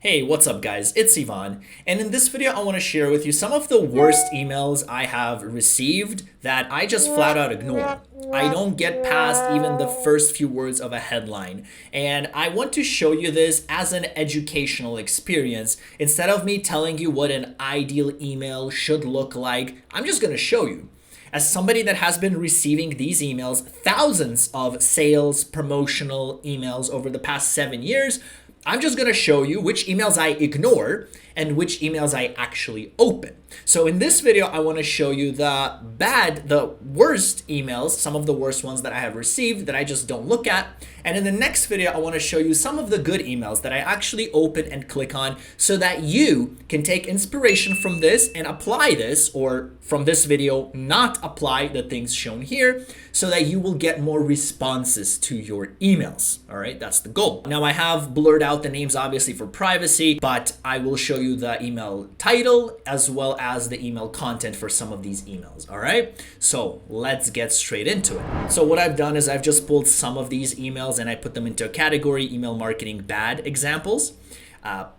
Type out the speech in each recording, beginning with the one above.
Hey, what's up guys? It's Ivan, and in this video I want to share with you some of the worst emails I have received that I just flat out ignore. I don't get past even the first few words of a headline, and I want to show you this as an educational experience. Instead of me telling you what an ideal email should look like, I'm just going to show you. As somebody that has been receiving these emails, thousands of sales promotional emails over the past 7 years, I'm just going to show you which emails I ignore and which emails I actually open. So in this video, I want to show you the worst emails, some of the worst ones that I have received that I just don't look at. And in the next video, I want to show you some of the good emails that I actually open and click on so that you can take inspiration from this and apply this, or from this video, not apply the things shown here, so that you will get more responses to your emails. All right, that's the goal. Now I have blurred out the names obviously for privacy, but I will show you the email title as well as the email content for some of these emails. All right, so let's get straight into it. So what I've done is I've just pulled some of these emails and I put them into a category: email marketing bad examples,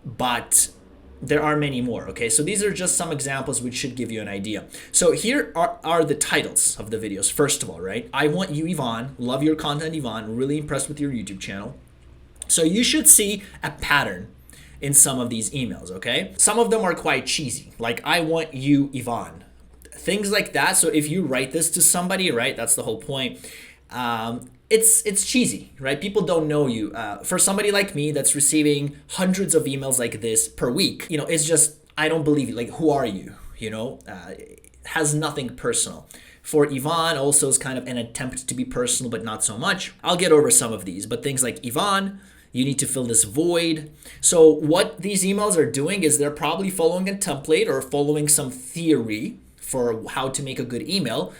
but there are many more. Okay, so these are just some examples which should give you an idea. So here are the titles of the videos. First of all, right, I want you, Ivan, love your content, Ivan, really impressed with your YouTube channel. So you should see a pattern in some of these emails. Okay, some of them are quite cheesy, like I want you, Ivan, things like that. So if you write this to somebody, right, that's the whole point. It's cheesy, right? People don't know you. For somebody like me that's receiving hundreds of emails like this per week, it's just, I don't believe you. Like, who are you? It has nothing personal. For Ivan, also is kind of an attempt to be personal, but not so much. I'll get over some of these, but things like Ivan, you need to fill this void. So what these emails are doing is they're probably following a template or following some theory for how to make a good email,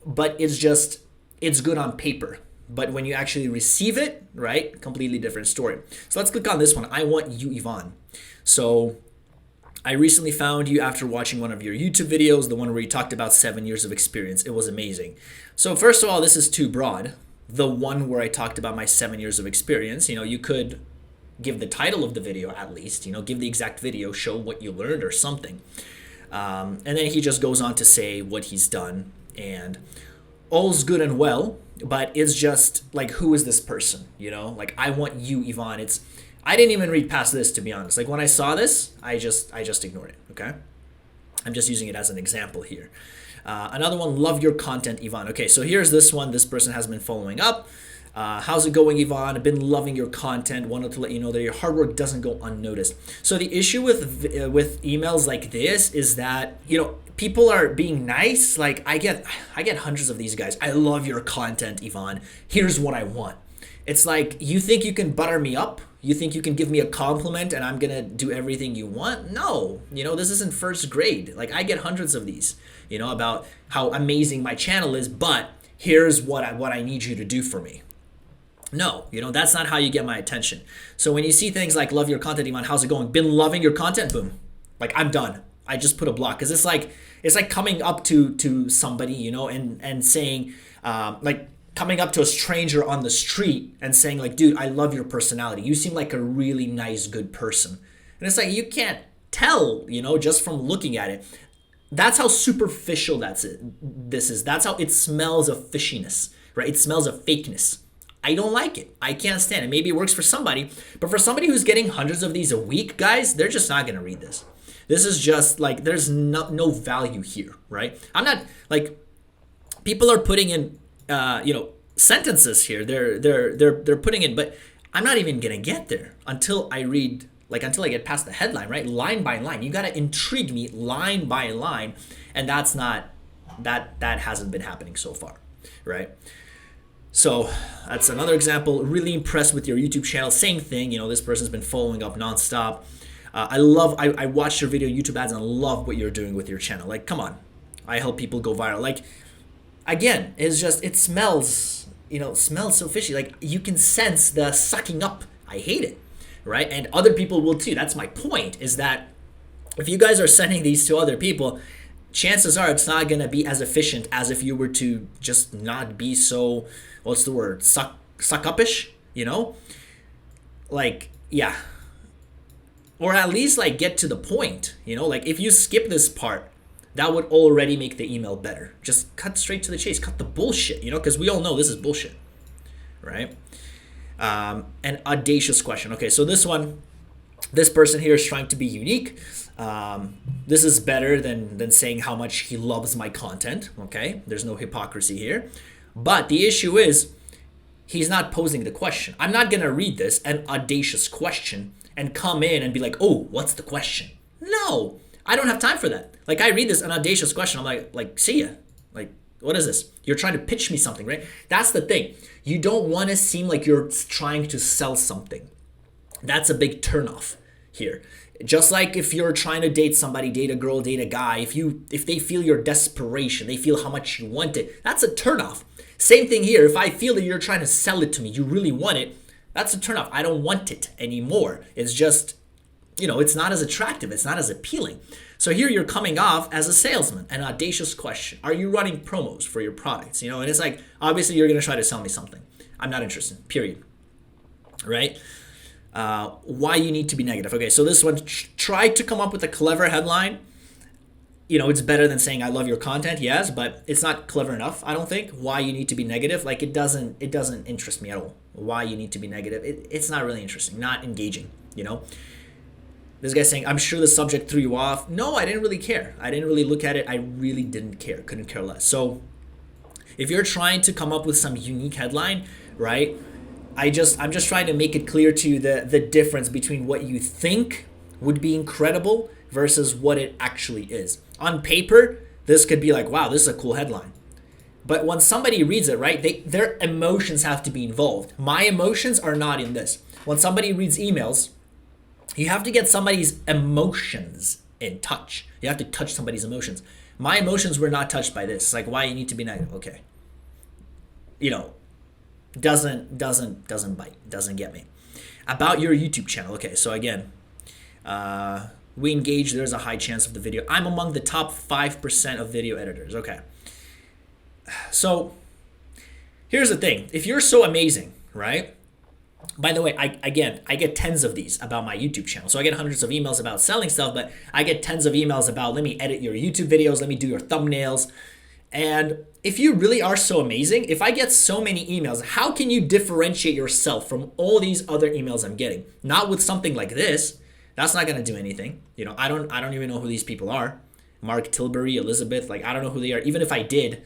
but it's good on paper. But when you actually receive it, right, completely different story. So let's click on this one. I want you, Ivan. So I recently found you after watching one of your YouTube videos, the one where you talked about 7 years of experience. It was amazing. So first of all, this is too broad. The one where I talked about my 7 years of experience, you could give the title of the video at least, give the exact video, show what you learned or something. And then he just goes on to say what he's done, and all's good and well, but it's just like, who is this person? Like, I want you, Ivan. I didn't even read past this, to be honest. Like, when I saw this, I just ignored it. Okay, I'm just using it as an example here. Another one, love your content, Ivan. Okay, so here's this one. This person has been following up. How's it going, Ivan? I've been loving your content. Wanted to let you know that your hard work doesn't go unnoticed. So the issue with emails like this is that, people are being nice. Like, I get hundreds of these guys. I love your content, Ivan. Here's what I want. It's like, you think you can butter me up? You think you can give me a compliment and I'm gonna do everything you want? No, this isn't first grade. Like, I get hundreds of these, about how amazing my channel is, but here's what I need you to do for me. No, that's not how you get my attention. So when you see things like, love your content, Ivan, how's it going? Been loving your content, boom. Like, I'm done. I just put a block, because it's like coming up to somebody, and saying, like, coming up to a stranger on the street and saying, like, dude, I love your personality. You seem like a really nice, good person. And it's like, you can't tell, just from looking at it. That's how superficial this is. That's how it smells of fishiness, right? It smells of fakeness. I don't like it. I can't stand it. Maybe it works for somebody, but for somebody who's getting hundreds of these a week, guys, they're just not going to read this. This is just like, there's no value here, right? I'm not, like, people are putting in, sentences here. They're putting in, but I'm not even gonna get there until I read, until I get past the headline, right? Line by line. You gotta intrigue me line by line, and that hasn't been happening so far, right? So that's another example. Really impressed with your YouTube channel. Same thing. This person's been following up nonstop. I watched your video YouTube ads and I love what you're doing with your channel. Like, come on, I help people go viral. Like, again, it's just, it smells so fishy. Like, you can sense the sucking up. I hate it, right? And other people will too. That's my point, is that if you guys are sending these to other people, chances are it's not going to be as efficient as if you were to just not be so, what's the word, suck upish, Like, yeah. Or at least like get to the point, you know, like if you skip this part, that would already make the email better. Just cut straight to the chase, cut the bullshit, you know, because we all know this is bullshit, right? An audacious question. Okay, so this person here is trying to be unique. This is better than saying how much he loves my content, okay? There's no hypocrisy here. But the issue is, he's not posing the question. I'm not gonna read this, an audacious question, and come in and be like, oh, what's the question? No, I don't have time for that. Like, I read this, an audacious question, I'm like, see ya. Like, what is this? You're trying to pitch me something, right? That's the thing. You don't want to seem like you're trying to sell something. That's a big turnoff here. Just like if you're trying to date somebody, date a girl, date a guy, if they feel your desperation, they feel how much you want it, that's a turnoff. Same thing here. If I feel that you're trying to sell it to me, you really want it, that's a turnoff. I don't want it anymore. It's just, you know, it's not as attractive. It's not as appealing. So here you're coming off as a salesman, an audacious question. Are you running promos for your products? You know, and it's like, obviously you're going to try to sell me something. I'm not interested, period. Right? Why you need to be negative. Okay, so this one, try to come up with a clever headline. You know, it's better than saying I love your content, yes, but it's not clever enough, I don't think. Why you need to be negative, like it doesn't interest me at all. Why you need to be negative, it's not really interesting, not engaging, you know. This guy's saying, I'm sure the subject threw you off. No, I didn't really care. I didn't really look at it. I really didn't care, couldn't care less. So if you're trying to come up with some unique headline, right, I'm just trying to make it clear to you the difference between what you think would be incredible versus what it actually is. On paper, this could be like, wow, this is a cool headline. But when somebody reads it, right, their emotions have to be involved. My emotions are not in this. When somebody reads emails, you have to get somebody's emotions in touch. You have to touch somebody's emotions. My emotions were not touched by this. It's like, why you need to be negative? Okay. You know, doesn't bite, doesn't get me. About your YouTube channel. Okay, so again, we engage, there's a high chance of the video. I'm among the top 5% of video editors. Okay. So here's the thing. If you're so amazing, right? By the way, I get tens of these about my YouTube channel. So I get hundreds of emails about selling stuff, but I get tens of emails about, let me edit your YouTube videos, let me do your thumbnails. And if you really are so amazing, if I get so many emails, how can you differentiate yourself from all these other emails I'm getting? Not with something like this. That's not going to do anything. You know, I don't even know who these people are. Mark Tilbury, Elizabeth, like I don't know who they are. Even if I did,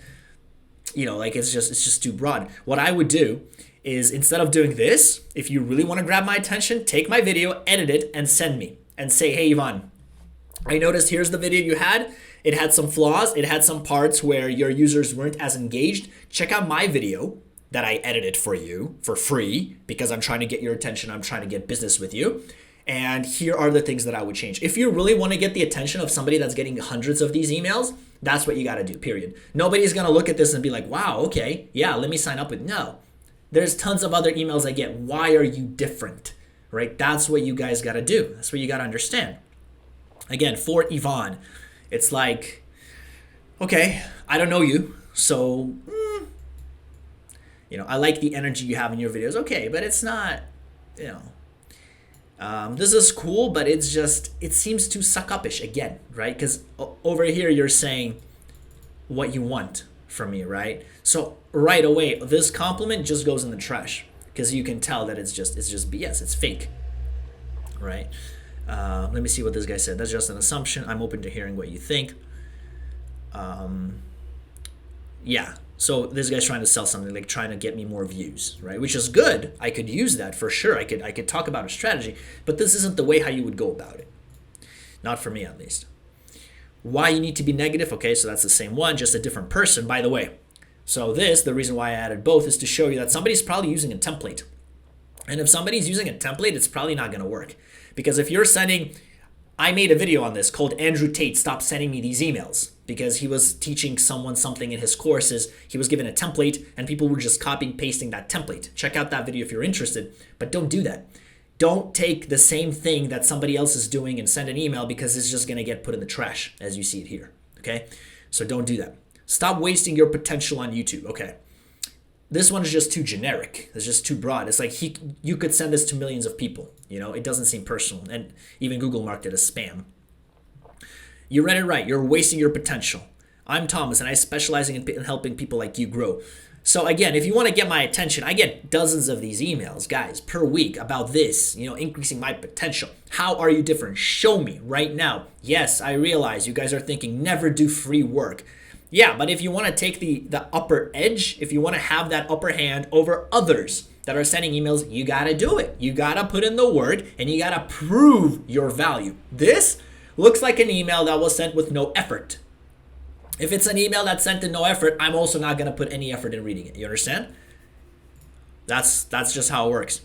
you know, like it's just too broad. What I would do is, instead of doing this, if you really want to grab my attention, take my video, edit it, and send me and say, hey, Ivan, I noticed here's the video you had. It had some flaws. It had some parts where your users weren't as engaged. Check out my video that I edited for you for free because I'm trying to get your attention. I'm trying to get business with you. And here are the things that I would change. If you really want to get the attention of somebody that's getting hundreds of these emails, that's what you got to do, period. Nobody's going to look at this and be like, wow, okay, yeah, let me sign up with. No. There's tons of other emails I get. Why are you different? Right? That's what you guys got to do. That's what you got to understand. Again, for Ivan, it's like, okay, I don't know you, so, you know, I like the energy you have in your videos. Okay, but it's not, you know, this is cool, but it's just, it seems too suck-up-ish again, right? Because over here, you're saying what you want from me, right? So right away, this compliment just goes in the trash because you can tell that it's just BS. It's fake, right? Let me see what this guy said. That's just an assumption. I'm open to hearing what you think. Yeah. So this guy's trying to sell something, like trying to get me more views, right? Which is good. I could use that for sure. I could talk about a strategy, but this isn't the way how you would go about it. Not for me, at least. Why you need to be negative? Okay, so that's the same one, just a different person, by the way. So the reason why I added both is to show you that somebody's probably using a template. And if somebody's using a template, it's probably not going to work. Because if you're sending, I made a video on this called Andrew Tate Stop Sending Me These Emails, because he was teaching someone something in his courses. He was given a template and people were just copying, pasting that template. Check out that video if you're interested, but don't do that. Don't take the same thing that somebody else is doing and send an email, because it's just going to get put in the trash as you see it here. Okay. So don't do that. Stop wasting your potential on YouTube. Okay. This one is just too generic. It's just too broad. It's like you could send this to millions of people. You know, it doesn't seem personal. And even Google marked it as spam. You read it right. You're wasting your potential. I'm Thomas, and I specialize in helping people like you grow. So again, if you want to get my attention, I get dozens of these emails, guys, per week about this, you know, increasing my potential. How are you different? Show me right now. Yes, I realize you guys are thinking never do free work. Yeah, but if you want to take the upper edge, if you want to have that upper hand over others that are sending emails, you got to do it. You got to put in the work and you got to prove your value. This looks like an email that was sent with no effort. If it's an email that's sent in no effort, I'm also not going to put any effort in reading it. You understand? That's just how it works.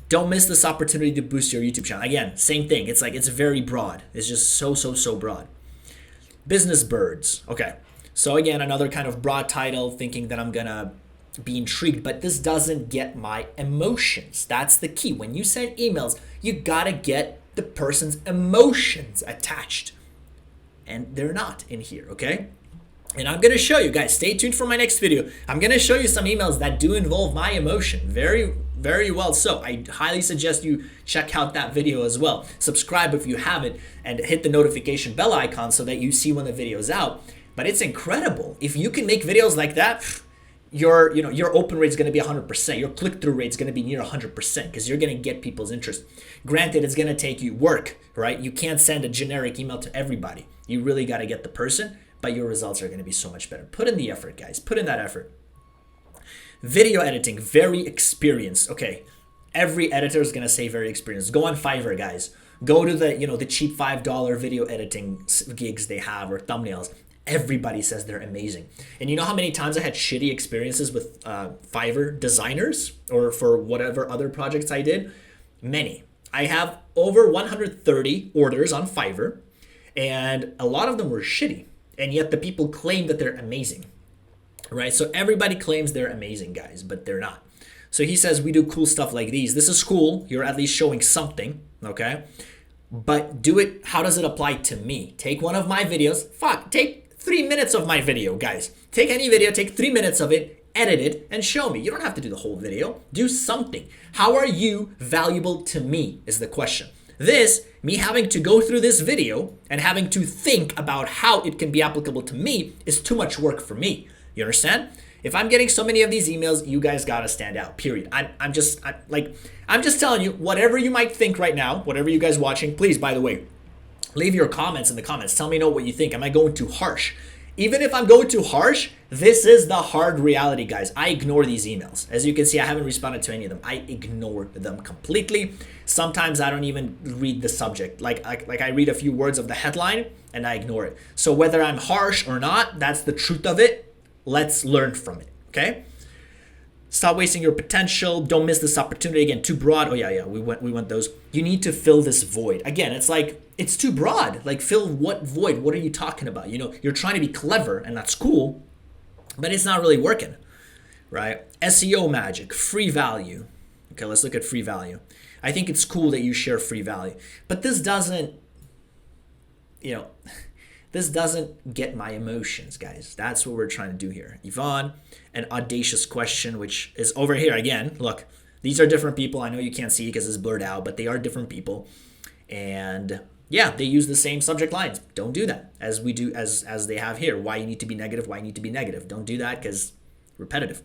Don't miss this opportunity to boost your YouTube channel. Again, same thing. It's like it's very broad. It's just so broad. Business birds. Okay. So again, another kind of broad title, thinking that I'm going to be intrigued, but this doesn't get my emotions. That's the key. When you send emails, you got to get the person's emotions attached. And they're not in here, okay? And I'm going to show you, guys, stay tuned for my next video. I'm going to show you some emails that do involve my emotion. Very, very well so. I highly suggest you check out that video as well. Subscribe if you haven't and hit the notification bell icon so that you see when the video is out. But it's incredible. If you can make videos like that, your open rate is going to be 100%. Your click-through rate is going to be near 100% because you're going to get people's interest. Granted, it's going to take you work, right? You can't send a generic email to everybody. You really got to get the person, but your results are going to be so much better. Put in the effort, guys. Put in that effort. Video editing, very experienced. Okay, every editor is going to say very experienced. Go on Fiverr, guys. Go to the cheap $5 video editing gigs they have or thumbnails. Everybody says they're amazing. And you know how many times I had shitty experiences with Fiverr designers or for whatever other projects I did? Many. I have over 130 orders on Fiverr, and a lot of them were shitty. And yet the people claim that they're amazing, right? So everybody claims they're amazing, guys, but they're not. So he says, we do cool stuff like these. This is cool. You're at least showing something, okay? But do it. How does it apply to me? Take one of my videos. Take 3 minutes of my video, guys. Take any video, take 3 minutes of it, edit it, and show me. You don't have to do the whole video. Do something. How are you valuable to me is the question. This, me having to go through this video and having to think about how it can be applicable to me is too much work for me. You understand? If I'm getting so many of these emails, you guys gotta stand out, period. I'm just telling you, whatever you might think right now, whatever you guys watching, please, by the way, leave your comments in the comments. Tell me what you think. Am I going too harsh? Even if I'm going too harsh, this is the hard reality, guys. I ignore these emails. As you can see, I haven't responded to any of them. I ignore them completely. Sometimes I don't even read the subject. Like I read a few words of the headline and I ignore it. So whether I'm harsh or not, that's the truth of it. Let's learn from it, okay? Stop wasting your potential. Don't miss this opportunity. Again, too broad. Oh yeah, we went those. You need to fill this void. Again, it's like, it's too broad. Like, fill what void? What are you talking about? You know, you're trying to be clever and that's cool, but it's not really working, right? SEO magic, free value. Okay, let's look at free value. I think it's cool that you share free value, but this doesn't, this doesn't get my emotions, guys. That's what we're trying to do here. Yvonne, an audacious question, which is over here again. Look, these are different people. I know you can't see because it's blurred out, but they are different people. And yeah, they use the same subject lines. Don't do that as we do, as they have here. Why you need to be negative, why you need to be negative. Don't do that because repetitive.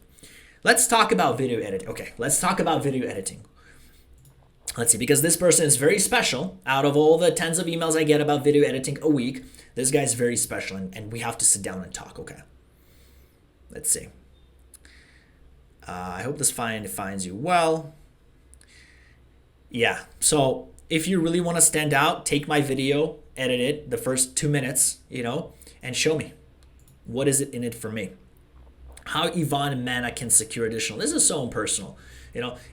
Let's talk about video editing. Okay, let's talk about video editing. Let's see, because this person is very special. Out of all the tens of emails I get about video editing a week, this guy's very special, and we have to sit down and talk, okay? Let's see. I hope this finds you well. Yeah, so if you really want to stand out, take my video, edit it, the first 2 minutes, and show me. What is it in it for me? How Yvonne and Mana can secure additional. This is so impersonal.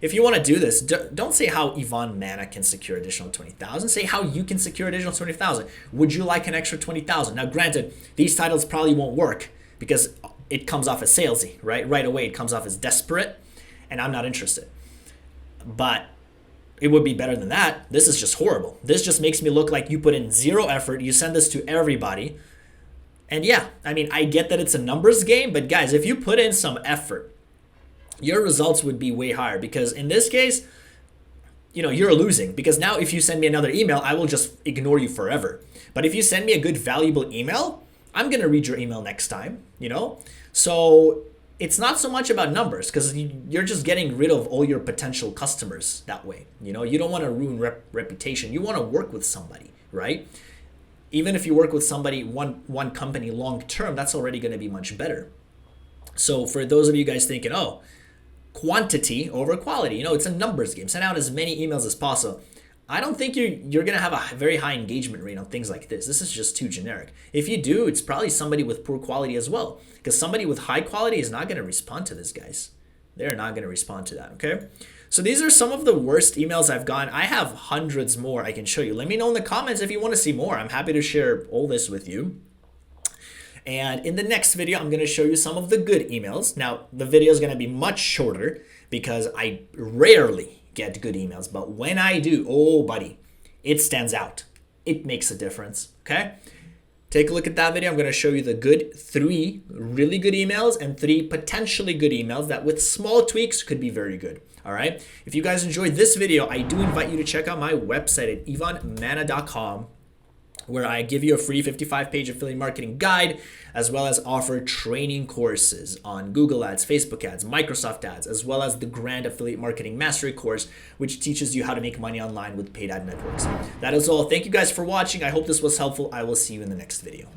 If you want to do this, don't say how Yvonne Mana can secure additional 20,000. Say how you can secure additional 20,000. Would you like an extra 20,000? Now, granted, these titles probably won't work because it comes off as salesy, right? Right away, it comes off as desperate, and I'm not interested. But it would be better than that. This is just horrible. This just makes me look like you put in zero effort. You send this to everybody. And yeah, I mean, I get that it's a numbers game, but guys, if you put in some effort, your results would be way higher, because in this case, you're losing, because now if you send me another email, I will just ignore you forever. But if you send me a good, valuable email, I'm going to read your email next time. So it's not so much about numbers, because you're just getting rid of all your potential customers that way. You don't want to ruin reputation. You want to work with somebody, right? Even if you work with somebody, one company long term, that's already going to be much better. So for those of you guys thinking, oh, quantity over quality, it's a numbers game. Send out as many emails as possible. I don't think you're going to have a very high engagement rate on things like this. This is just too generic. If you do, it's probably somebody with poor quality as well, because somebody with high quality is not going to respond to this, guys. They're not going to respond to that, okay? So these are some of the worst emails I've gotten. I have hundreds more I can show you. Let me know in the comments if you want to see more. I'm happy to share all this with you. And in the next video, I'm going to show you some of the good emails. Now, the video is going to be much shorter because I rarely get good emails. But when I do, oh, buddy, it stands out. It makes a difference, okay? Take a look at that video. I'm going to show you the 3 really good emails and 3 potentially good emails that with small tweaks could be very good. All right. If you guys enjoyed this video, I do invite you to check out my website at ivanmana.com, where I give you a free 55-page affiliate marketing guide, as well as offer training courses on Google Ads, Facebook Ads, Microsoft Ads, as well as the Grand Affiliate Marketing Mastery course, which teaches you how to make money online with paid ad networks. That is all. Thank you guys for watching. I hope this was helpful. I will see you in the next video.